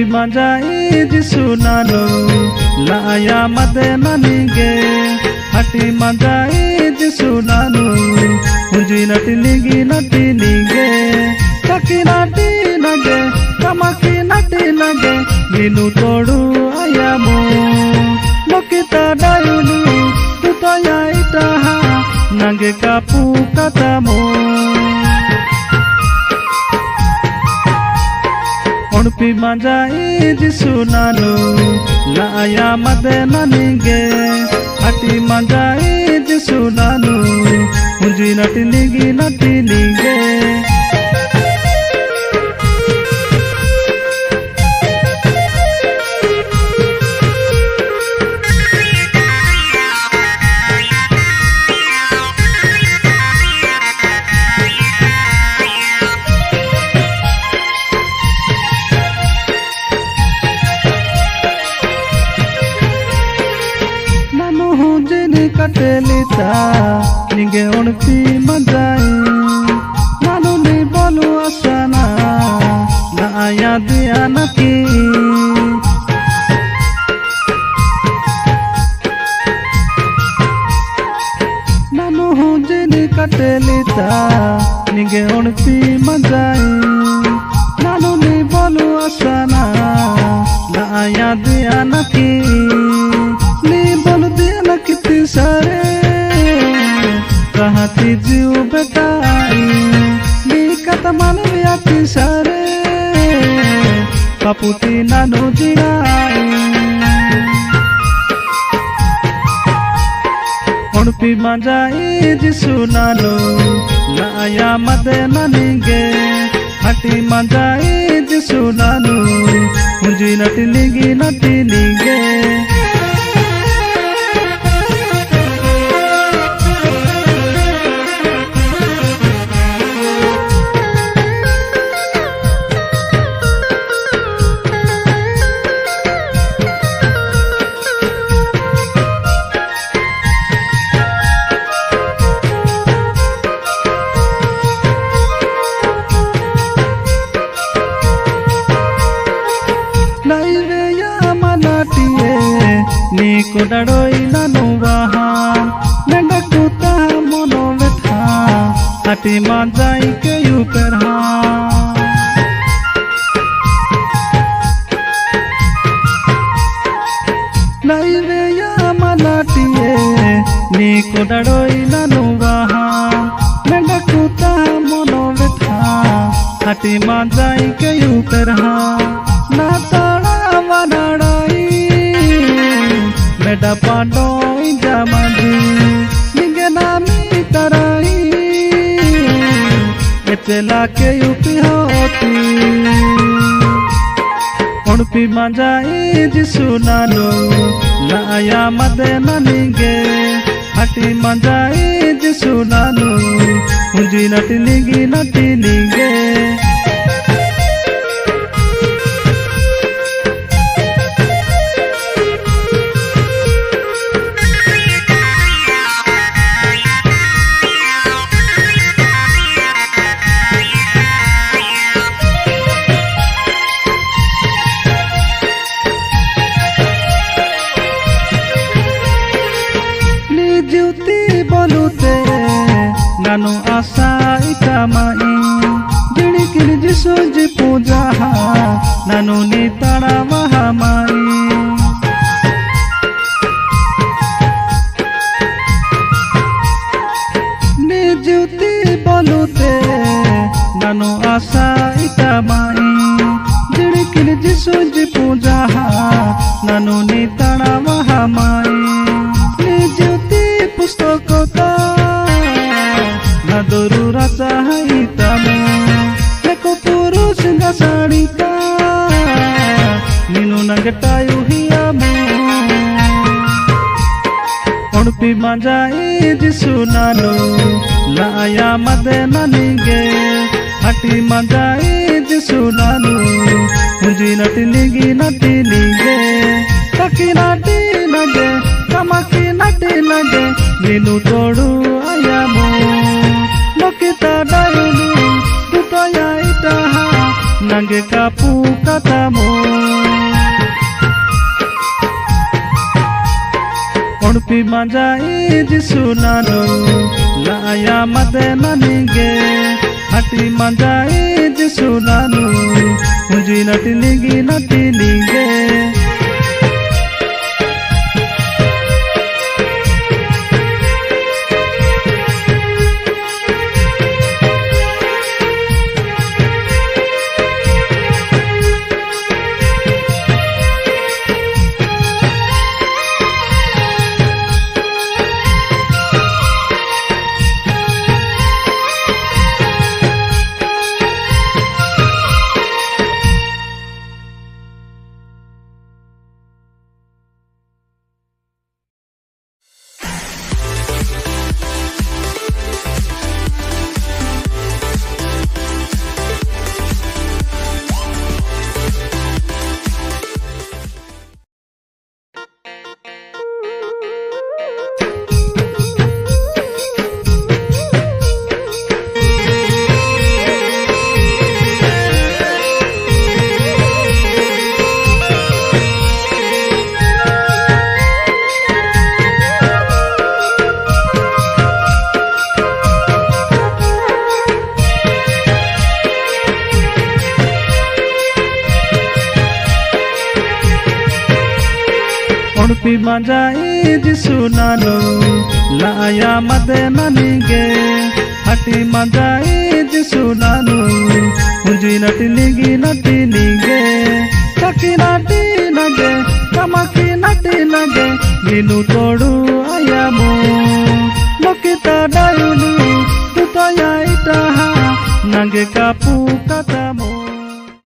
manjai jisunano laaya made nanige hati manjai jisunano unji natinigi natinige taki nati nage kamaki nati nage minu todu ayamu lokita dayunu tutaya itaha nage kapu katamu Onpi manjai jisunano laaya made nanige hati manjai jisunano unji natinigi natinige katelita ninge onpi manjai nanu ni bolu asana na aya dia naki nanu hujini katelita ninge onpi manjai nanu ni bolu asana na aya dia naki ni bolu dia naki sare kahati jiu betai ni kata manviati sare kaputi nanu jirai onpi manjai jisunano laaya made nanige hati manjai jisunano unji natinigi natinige ni kodadoi nanu baha mendakuta mono betha hati manjai ke uperha naive ya malatie ni kodadoi nanu baha mendakuta mono betha hati manjai ke uperha na tara manadai Meda pandoi jamadi ninge nami tarai etela ke upi hoti onpi manjai jisunano laaya made nanige hati manjai jisunano unji natinigi natinige nanu asa itamai jini kini jisuji puja nanu ni tara mahamai ni juti bolute nanu asa itamai jini kini jisuji puja nanu ni tara mahamai ni juti pustokota Nadoru rasa haitamu Eko purus nga sarika Ninu nangetayu hiyamu Onpi manjai jisunano laaya made nanige hati manjai jisunano unji natinigi natinige taki nati nage kamaki nati nage minu todu ayamu lokita dayunu tutaya itaha nage kapu katamu ಒಣಪಿ ಮಂಜಾಯಿ ದಿಸು ನಾನು ಲಾಯ ಮದೆ ನನಗೆ ಹಟಿ ಮಂಜಾಯಿ ದಿಸು ನಾನು ಹುಂಜಿ ನಟಿಲಿಗಿ ನಟಿಲಿಗೆ ಒಣಪಿ ಮಂಜಾಯಿ ದಿಸು ನಾನು ಲಾಯ ಮದೆ ನನಗೆ ಹಟಿ ಮಂಜಾಯಿ ದಿಸು ನಾನು ಹುಂಜಿ ನಟಿಲಿಗಿ ನಟಿಲಿಗೆ ಕಕ್ಕಿ ನಟಿ ನಗೆ ಕಮಕಿ ನಟಿ ನಗೆ ನೀನು ತೋಡು ಅಯ್ಯಮೋ ಲೋಕಿತ ಡಾಯುನು ತುತಯ ಇಟಹ ನಂಗೆ ಕಾಪು ಕತಮೋ